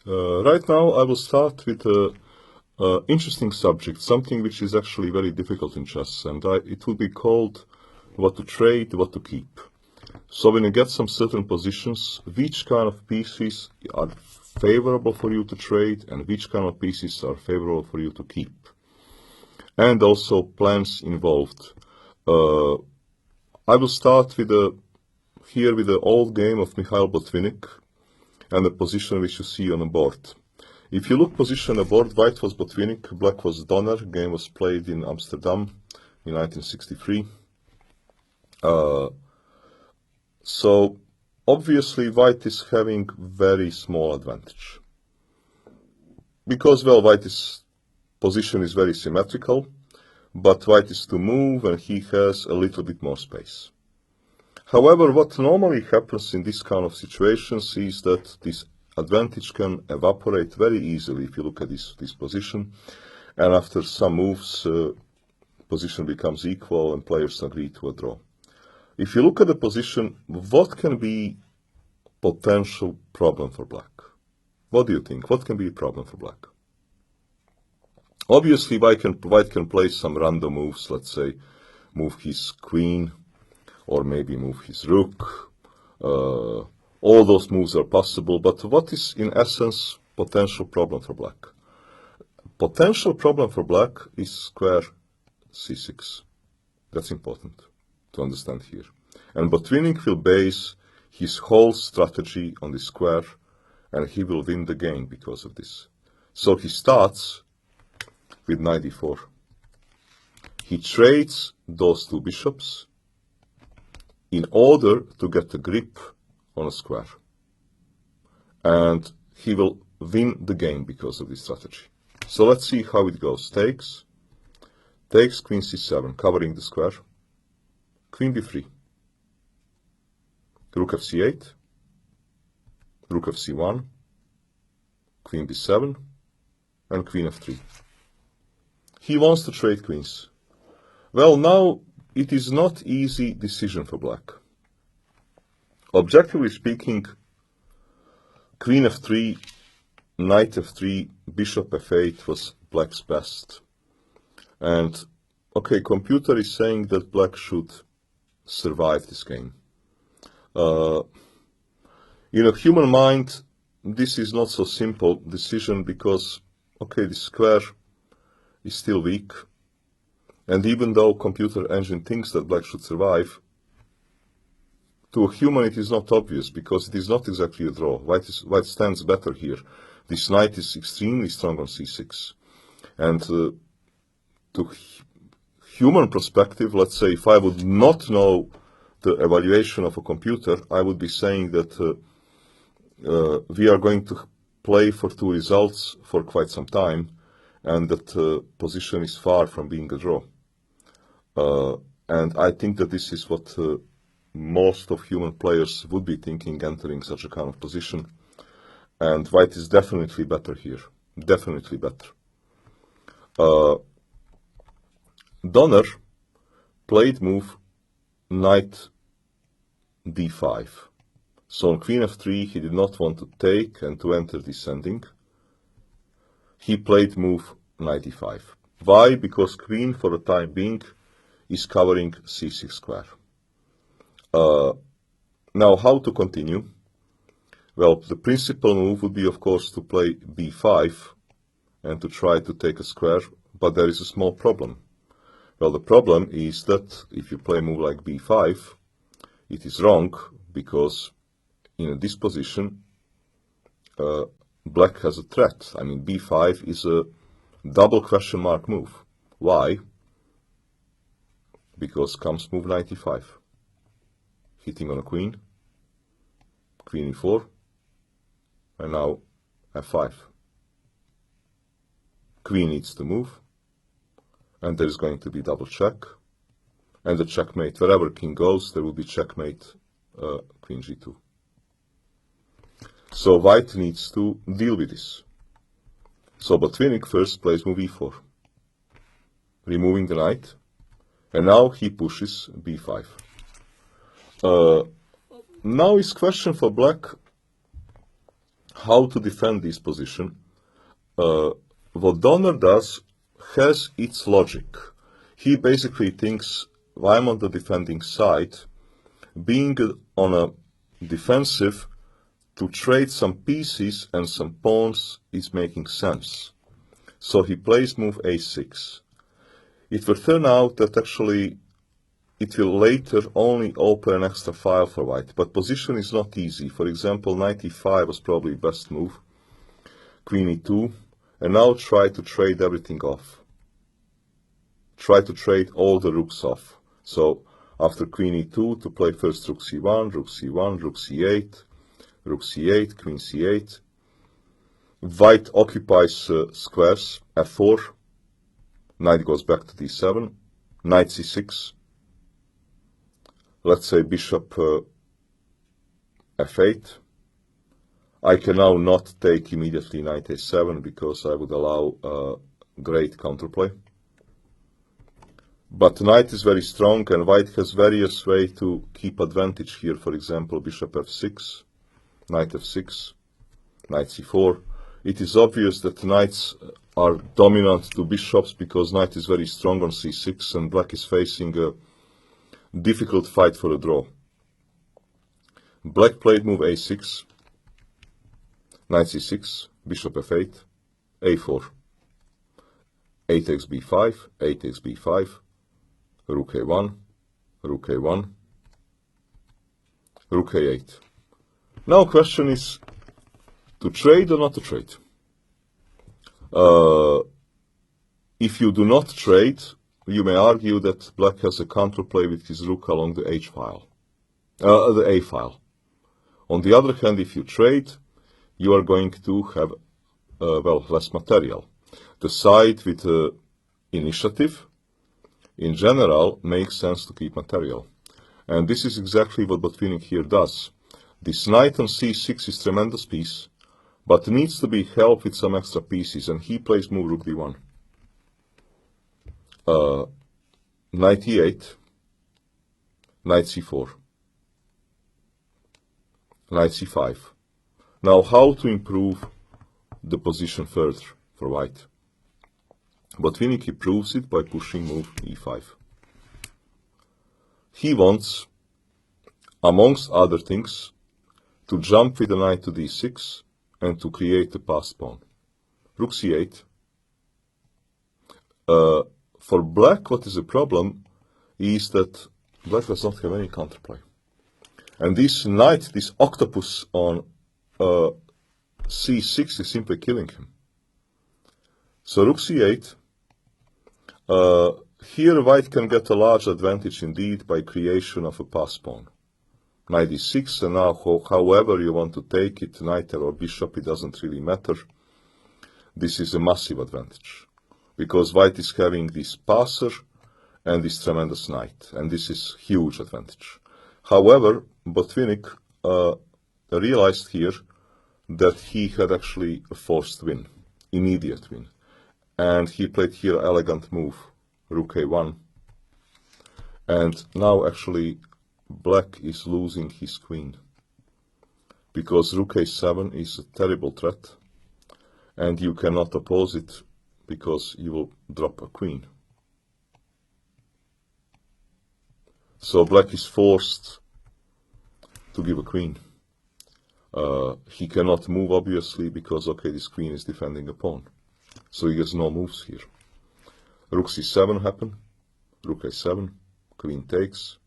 Right now I will start with a interesting subject, something which is actually very difficult in chess, and it will be called what to trade, what to keep. So when you get some certain positions, which kind of pieces are favorable for you to trade and which kind of pieces are favorable for you to keep. And also plans involved. I will start with the old game of Botvinik and the position which you see on the board. If you look position on the board, white was Botvinik, black was Donner. Game was played in Amsterdam in 1963. So obviously white is having very small advantage. Because, well, white's position is very symmetrical, but white is to move and he has a little bit more space. However, what normally happens in this kind of situations is that this advantage can evaporate very easily if you look at this position, and after some moves, position becomes equal and players agree to a draw. If you look at the position, what can be potential problem for black? What do you think? What can be a problem for black? Obviously, white can play some random moves, let's say move his queen, or maybe move his rook. All those moves are possible, but what is in essence potential problem for black? Potential problem for black is square c6. That's important to understand here. And Botvinik will base his whole strategy on the square, and he will win the game because of this. So he starts with knight d4. He trades those two bishops in order to get a grip on a square. And he will win the game because of this strategy. So let's see how it goes. Takes queen c7, covering the square. Queen b3. Rook f8. Rook f1. Queen b7. And queen f3. He wants to trade queens. Well, now it is not easy decision for black. Objectively speaking, queen f3, knight f3, bishop f8 was black's best. And okay, computer is saying that black should survive this game. In a human mind, this is not so simple decision because, okay, the square is still weak. And even though computer engine thinks that black should survive, to a human it is not obvious because it is not exactly a draw. White stands better here. This knight is extremely strong on c6. And to human perspective, let's say if I would not know the evaluation of a computer, I would be saying that we are going to play for two results for quite some time, and that position is far from being a draw. And I think that this is what most of human players would be thinking entering such a kind of position. And white is definitely better here. Definitely better. Donner played move knight d5. So on queen f3 he did not want to take and to enter descending. He played move knight d5. Why? Because queen for the time being is covering c6 square. Now how to continue? Well, the principal move would be of course to play b5 and to try to take a square, but there is a small problem. Well, the problem is that if you play a move like b5, it is wrong because in this position black has a threat. I mean, b5 is a double question mark move. Why? Because comes move knight e5, hitting on a queen, queen e4, and now f5. Queen needs to move, and there is going to be double check, and the checkmate. Wherever king goes, there will be checkmate, queen g2. So white needs to deal with this. So Botvinik first plays move e4, removing the knight, and now he pushes b5. Now is question for black how to defend this position, what Donner does has its logic. He basically thinks, well, I'm on the defending side, being on a defensive to trade some pieces and some pawns is making sense. So he plays move a6. It will turn out that actually it will later only open an extra file for white, but position is not easy. For example, knight e5 was probably best move, queen e2, and now try to trade everything off. Try to trade all the rooks off. So after queen e2 to play first rook c1, rook c1, rook c8, rook c8, queen c8. White occupies squares, f4, knight goes back to d7, knight c6, let's say bishop f8. I can now not take immediately knight a7 because I would allow great counterplay. But knight is very strong and white has various ways to keep advantage here. For example, bishop f6, knight f6, knight c4. It is obvious that knights are dominant to bishops because knight is very strong on c6 and black is facing a difficult fight for a draw. Black played move a6, knight c6, bishop f8, a4, 8 takes b5, 8 takes b5, rook a1, rook a1, rook a8. Now question is to trade or not to trade. If you do not trade, you may argue that black has a counterplay with his rook along the h file, the a file. On the other hand, if you trade, you are going to have well, less material. The side with initiative, in general, makes sense to keep material. And this is exactly what Botvinik here does. This knight on c6 is tremendous piece, but needs to be helped with some extra pieces, and he plays move rook d1. Knight e8, knight c4, knight c5. Now, how to improve the position further for white? Botvinik improves it by pushing move e5. He wants, amongst other things, to jump with the knight to d6 and to create a passed pawn. Rook c8. For black, what is the problem is that black does not have any counterplay. And this knight, this octopus on c6 is simply killing him. So rook c8. Here white can get a large advantage indeed by creation of a passed pawn. Knight d6, and now however you want to take it, knight or bishop, it doesn't really matter. This is a massive advantage, because white is having this passer and this tremendous knight, and this is huge advantage. However, Botvinik realized here that he had actually a forced win, immediate win. And he played here elegant move, rook a1. And now actually black is losing his queen, because rook a7 is a terrible threat, and you cannot oppose it because you will drop a queen. So black is forced to give a queen. He cannot move obviously because, okay, this queen is defending a pawn. So he has no moves here. Rook c7 happen, rook a7, queen takes,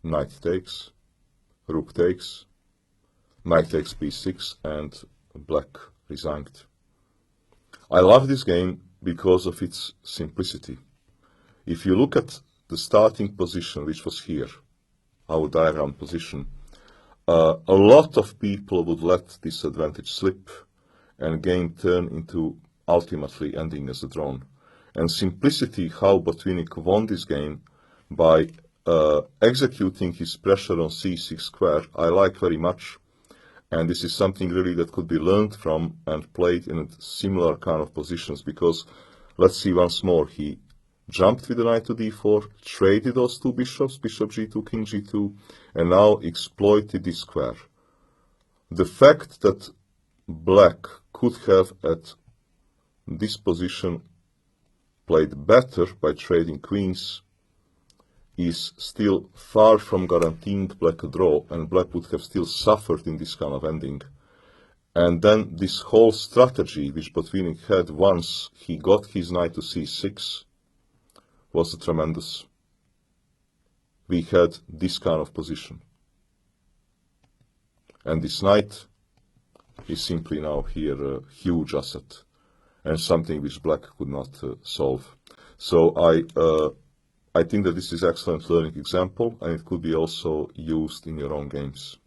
knight takes, rook takes, knight takes b6, and black resigned. I love this game because of its simplicity. If you look at the starting position, which was here, our diagram position, a lot of people would let this advantage slip and game turn into ultimately ending as a drawn. And simplicity, how Botvinik won this game by executing his pressure on c6 square, I like very much. And this is something really that could be learned from and played in similar kind of positions, because let's see once more, he jumped with the knight to d4, traded those two bishops, bishop g2, king g2, and now exploited this square. The fact that black could have at this position played better by trading queens is still far from guaranteeing black a draw, and black would have still suffered in this kind of ending. And then this whole strategy which Botvinik had once he got his knight to c6 was tremendous. We had this kind of position. And this knight is simply now here a huge asset and something which black could not solve. So I think that this is an excellent learning example, and it could be also used in your own games.